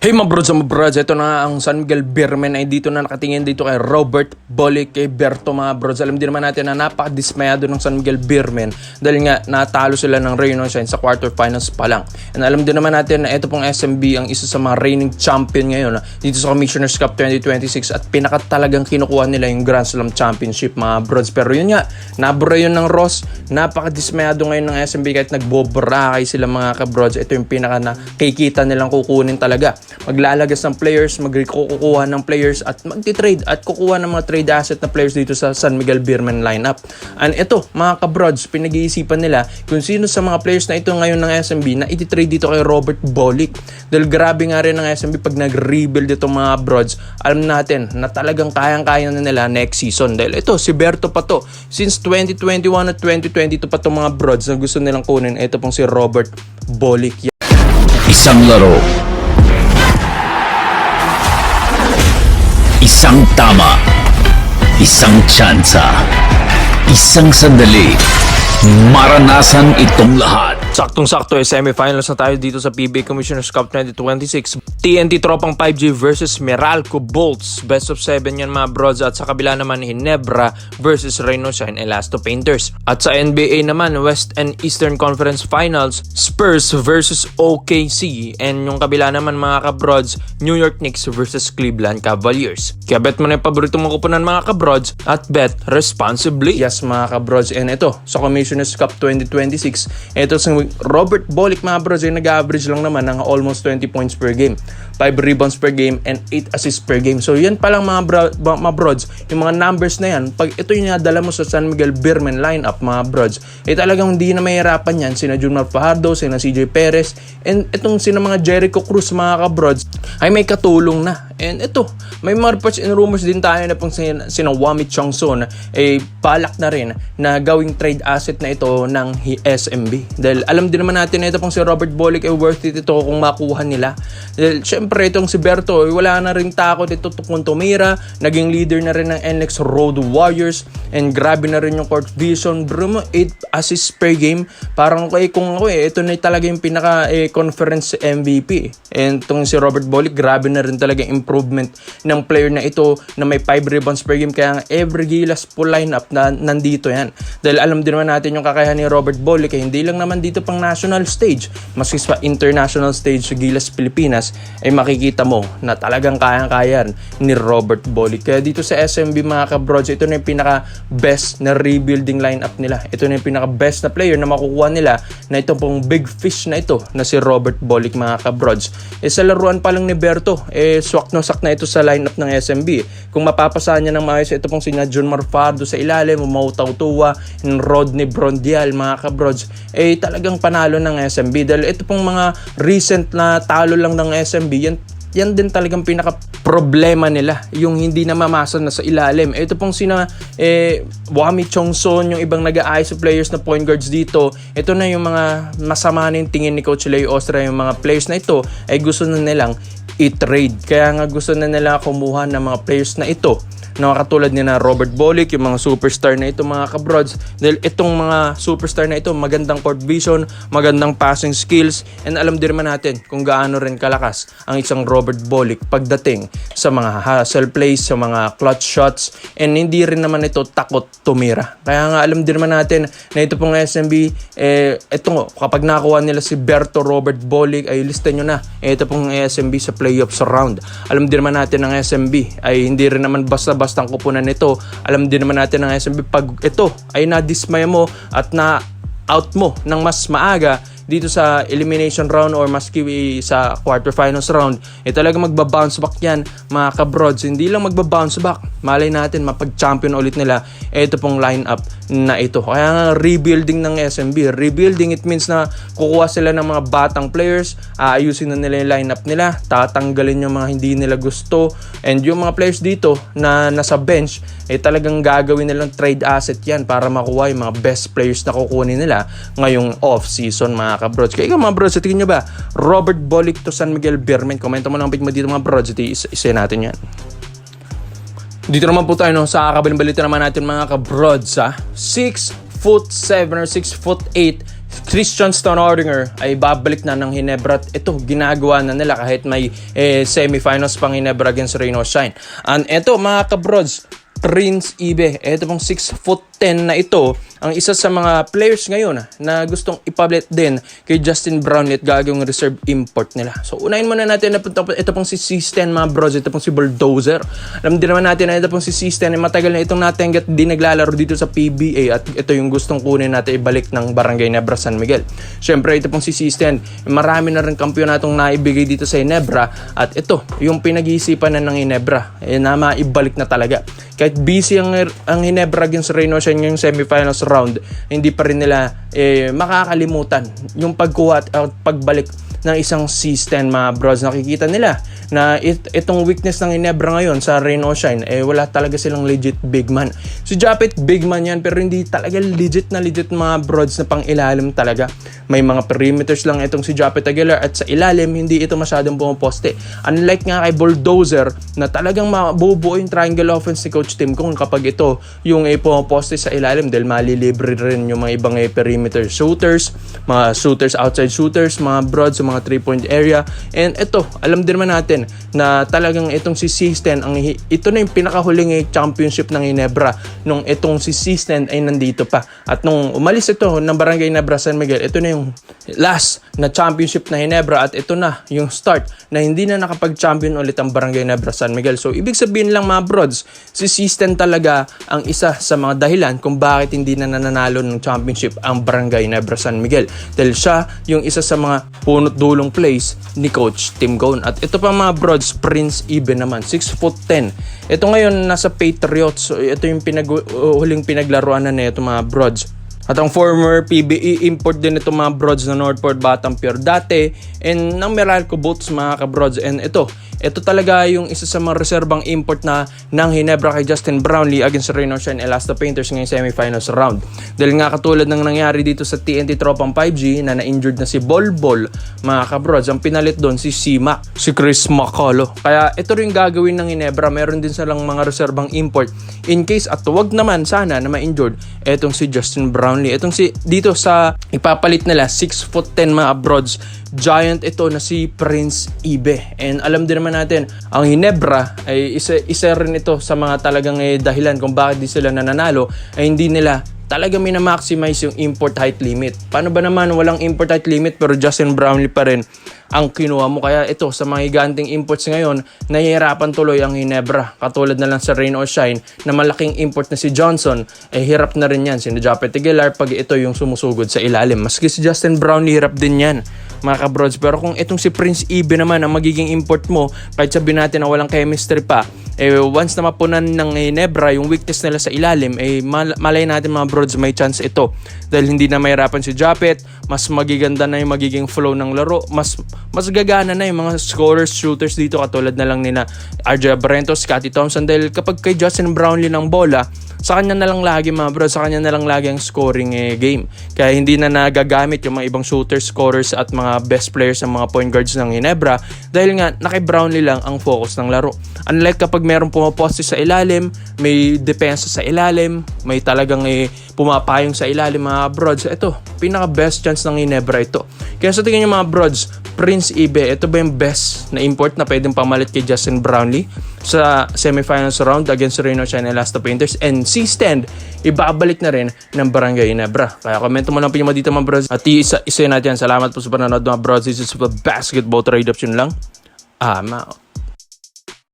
Hey mga brods, ito na ang San Miguel Beermen ay dito na nakatingin dito kay Robert Bolick, kay Berto mga brods. Alam din naman natin na napakadismayado ng San Miguel Beermen dahil nga natalo sila ng Rayon Shine sa quarterfinals pa lang. And alam din naman natin na ito pong SMB ang isa sa mga reigning champion ngayon dito sa Commissioner's Cup 2026 at pinaka talagang kinukuha nila yung Grand Slam Championship mga brods. Pero yun nga, nabura yun ng Ross, napakadismayado ngayon ng SMB kahit nagboborakay sila mga kabrods. Ito yung pinaka nakikita nilang kukunin talaga. Maglalagas ng players, magkukuha ng players at magti-trade at kukuha ng mga trade asset na players dito sa San Miguel Beermen lineup. And ito, mga kabrods, pinag-iisipan nila kung sino sa mga players na ito ngayon ng SMB na iti-trade dito kay Robert Bolick. Dahil grabe nga rin ng SMB pag nag-rebuild itong mga brods, alam natin na talagang kayang-kaya na nila next season. Dahil ito, si Berto pa to. Since 2021 at 2022 pa itong mga brods na gusto nilang kunin, ito pong si Robert Bolick. Isang laro, isang tama, isang tsansa, isang sandali, maranasan itong lahat. Saktong-sakto semifinals na tayo dito sa PBA Commissioner's Cup 2026. TNT Tropang 5G versus Meralco Bolts. Best of 7 yan mga brods. At sa kabila naman Ginebra versus Rayon Shine Elasto Painters. At sa NBA naman, West and Eastern Conference Finals, Spurs versus OKC. And yung kabila naman mga kabrods, New York Knicks versus Cleveland Cavaliers. Kaya bet mo na yung paborito mong kupunan mga kabrods at bet responsibly. Yes mga kabrods. And ito, sa Commissioner's Cup 2026, ito sa Robert Bolick mga brods ay nag-average lang naman ng almost 20 points per game, 5 rebounds per game, and 8 assists per game. So yan palang mga brods, yung mga numbers na yan, pag ito yung nadala mo sa San Miguel Beermen lineup mga brods, talagang hindi na mahirapan yan. Sina Junmar Fajardo, sina CJ Perez, and itong sina mga Jericho Cruz mga kabrods ay may katulong na. And ito, may mga reports and rumors din tayo na pong sina Wami Chongson balak na rin na gawing trade asset na ito ng SMB. Dahil alam din naman natin na ito pong si Robert Bolick ay worth it ito kung makuha nila. Dahil syempre itong si Berto wala na rin takot ito kung tumira, naging leader na rin ng NLEX Road Warriors, and grabe na rin yung court vision bro, 8 assists per game. Parang kung ako ito na talaga yung pinaka conference MVP. And itong si Robert Bolick, grabe na rin talaga improvement ng player na ito na may 5 rebounds per game. Kaya every Gilas full lineup na nandito yan. Dahil alam din naman natin yung kakayahan ni Robert Bolick hindi lang naman dito pang national stage, maski sa international stage sa Gilas Pilipinas ay makikita mo na talagang kayang-kaya ni Robert Bolick. Kaya dito sa SMB mga kabrods, ito na yung pinaka best na rebuilding lineup nila. Ito na yung pinaka best na player na makukuha nila na ito pong big fish na ito na si Robert Bolick mga kabrods. Sa laruan pa lang ni Berto, swak na ito sa lineup ng SMB. Kung mapapasahan niya ng maayos, ito pong sina Junmar Fajardo sa ilalim, Mautaw Tuwa, and Rodney Brondial mga kabrods, talagang panalo ng SMB. Dahil ito pong mga recent na talo lang ng SMB, yan din talagang pinaka problema nila, yung hindi na mamasa na sa ilalim. Ito pong sina Wami Chongson, yung ibang nag-aayos players na point guards dito, ito na yung mga masama na yung tingin ni Coach Leo Ostra. Yung mga players na ito ay gusto na nilang i-trade, kaya nga gusto na nila kumuha ng mga players na ito na katulad ni na Robert Bolick, yung mga superstar na ito mga kabrods. Dahil itong mga superstar na ito, magandang court vision, magandang passing skills, and alam din naman natin kung gaano rin kalakas ang isang Robert Bolick pagdating sa mga hustle plays, sa mga clutch shots, and hindi rin naman ito takot tumira. Kaya nga alam din naman natin na ito pong SMB, kapag nakuha nila si Berto Robert Bolick, ay lista nyo na, ito pong SMB sa playoffs round. Alam din naman natin ng SMB ay hindi rin naman basta-bastang kupunan nito. Alam din naman natin ng SMB pag ito ay nadismaya mo at na-out mo ng mas maaga dito sa elimination round or maski sa quarterfinals round, talaga magbabounce back yan mga kabrods. Hindi lang magbabounce back, malay natin mapag-champion ulit nila ito pong lineup na ito. Kaya nga rebuilding ng SMB, rebuilding, it means na kukuha sila ng mga batang players, ayusin na nila yung lineup nila, tatanggalin yung mga hindi nila gusto, and yung mga players dito na nasa bench talagang gagawin nilang trade asset yan para makuha yung mga best players na kukunin nila ngayong off-season mga kabrods. Kaya ikaw mga brods, tingin nyo ba Robert Bolick to San Miguel Beermen? Komento mo lang mo dito mga brods, isa natin yan. Dito naman po tayo sa kabilang balita naman natin mga kabrods. 6'7" or 6'8" Christian Staudinger ay babalik na ng Ginebra at ito ginagawa na nila kahit may semifinals pang Ginebra against Reino Shine. And ito mga kabrods, Prince Ibe, ito pong 6'10" na ito, ang isa sa mga players ngayon na gustong ipalit din kay Justin Brownlee at gagawing reserve import nila. So unahin muna natin na ito pong si C10 mga bros, ito pong si Bulldozer. Alam din naman natin na ito pong si C10 ay matagal na itong natin di naglalaro dito sa PBA at ito yung gustong kunin natin ibalik ng Barangay Nebra San Miguel. Syempre ito pong si C10, marami na rin kampyonatong naibigay dito sa Ginebra at ito yung pinag-iisipan na ng Ginebra na maibalik na talaga. Kahit busy ang Ginebra against Reino Shine ngayong semifinals round, hindi pa rin nila makakalimutan yung pagkuha at pagbalik ng isang C10 mga bros. Nakikita nila na itong weakness ng Ginebra ngayon sa Reino Shine, wala talaga silang legit big man. Si Japet big man yan pero hindi talaga legit mga broads na pang ilalim talaga. May mga perimeters lang itong si Japet Aguilar at sa ilalim hindi ito masyadong pumaposte. Unlike nga kay Bulldozer na talagang mabubuo yung triangle offense ni Coach Tim Cone kapag ito yung pumaposte sa ilalim dahil malilibre rin yung mga ibang perimeter shooters, mga shooters, outside shooters, mga broads, mga 3-point area. And ito, alam din naman natin na talagang itong si C10 ito na yung pinakahuling championship ng Ginebra nung itong si C10 ay nandito pa. At nung umalis ito ng Barangay Nebra San Miguel, ito na yung last na championship na Ginebra at ito na yung start na hindi na nakapag-champion ulit ang Barangay Nebra San Miguel. So ibig sabihin lang mga broads, si C10 talaga ang isa sa mga dahilan kung bakit hindi na nananalo ng championship ang Barangay Nebra San Miguel. Dahil siya yung isa sa mga punot dulong plays ni Coach Tim Cone. At ito pa mga broads, Prince Ibe naman, 6'10". Ito ngayon nasa Patriots. So ito yung huling pinaglaruan na nito mga broads. At ang former PBE import din ito mga broads na Northport Batampier dati and ng Meralco Bolts mga kabroads. And ito talaga yung isa sa mga reserbang import na ng Ginebra kay Justin Brownlee against Reino Shine Elasta Painters ngayong semifinals round. Dahil nga katulad ng nangyari dito sa TNT Tropang 5G na na-injured na si Bolbol mga kabroads, ang pinalit doon si Sima, si Chris Macolo. Kaya ito rin gagawin ng Ginebra, meron din silang mga reserbang import in case at wag naman sana na ma-injured etong si Justin Brownlee. Itong si dito sa ipapalit nila 6'10" mga broads, giant ito na si Prince Ibe. And alam din naman natin ang Ginebra ay isa rin ito sa mga talagang dahilan kung bakit di sila nananalo ay hindi nila talaga mina-maximize yung import height limit. Paano ba naman walang import height limit pero Justin Brownlee pa rin ang kinuha mo? Kaya ito sa mga higanting imports ngayon, nahihirapan tuloy ang Ginebra. Katulad na lang sa Reino Shine na malaking import na si Johnson, hirap na rin yan. Si Japet Aguilar pag ito yung sumusugod sa ilalim. Maski si Justin Brownlee, hirap din yan mga kabroads. Pero kung itong si Prince Ibe naman ang magiging import mo, kahit sabihin natin na walang chemistry pa, once na mapunan ng Ginebra yung weakness nila sa ilalim, malay natin mga broads may chance ito. Dahil hindi na mahirapan si Japet, mas magiganda na yung magiging flow ng laro, mas gagana na yung mga scorers, shooters dito katulad na lang nila RJ Abrento, Scottie Thompson. Dahil kapag kay Justin Brownlee ng bola, sa kanya na lang lagi mga bro, sa kanya na lang lagi ang scoring game. Kaya hindi na nagagamit yung mga ibang shooters, scorers at mga best players ng mga point guards ng Ginebra dahil nga na kay Brownlee lang ang focus ng laro. Unlike kapag merong pumaposte sa ilalim, may depensa sa ilalim, may talagang pumapayong sa ilalim mga broads, ito, pinaka best chance ng Ginebra ito. Kaya sa tingin nyo mga broads, Prince Ibe, ito ba yung best na import na pwedeng pamalit kay Justin Brownlee sa semifinals round against Reino Shine Elasta Painters? And C10, ibabalik na rin ng Barangay Ginebra. Kaya komento mo lang pinyo dito mga broads. At isa natin yan. Salamat po sa panonood mga broads. This is the basketball trade option lang. I'm out.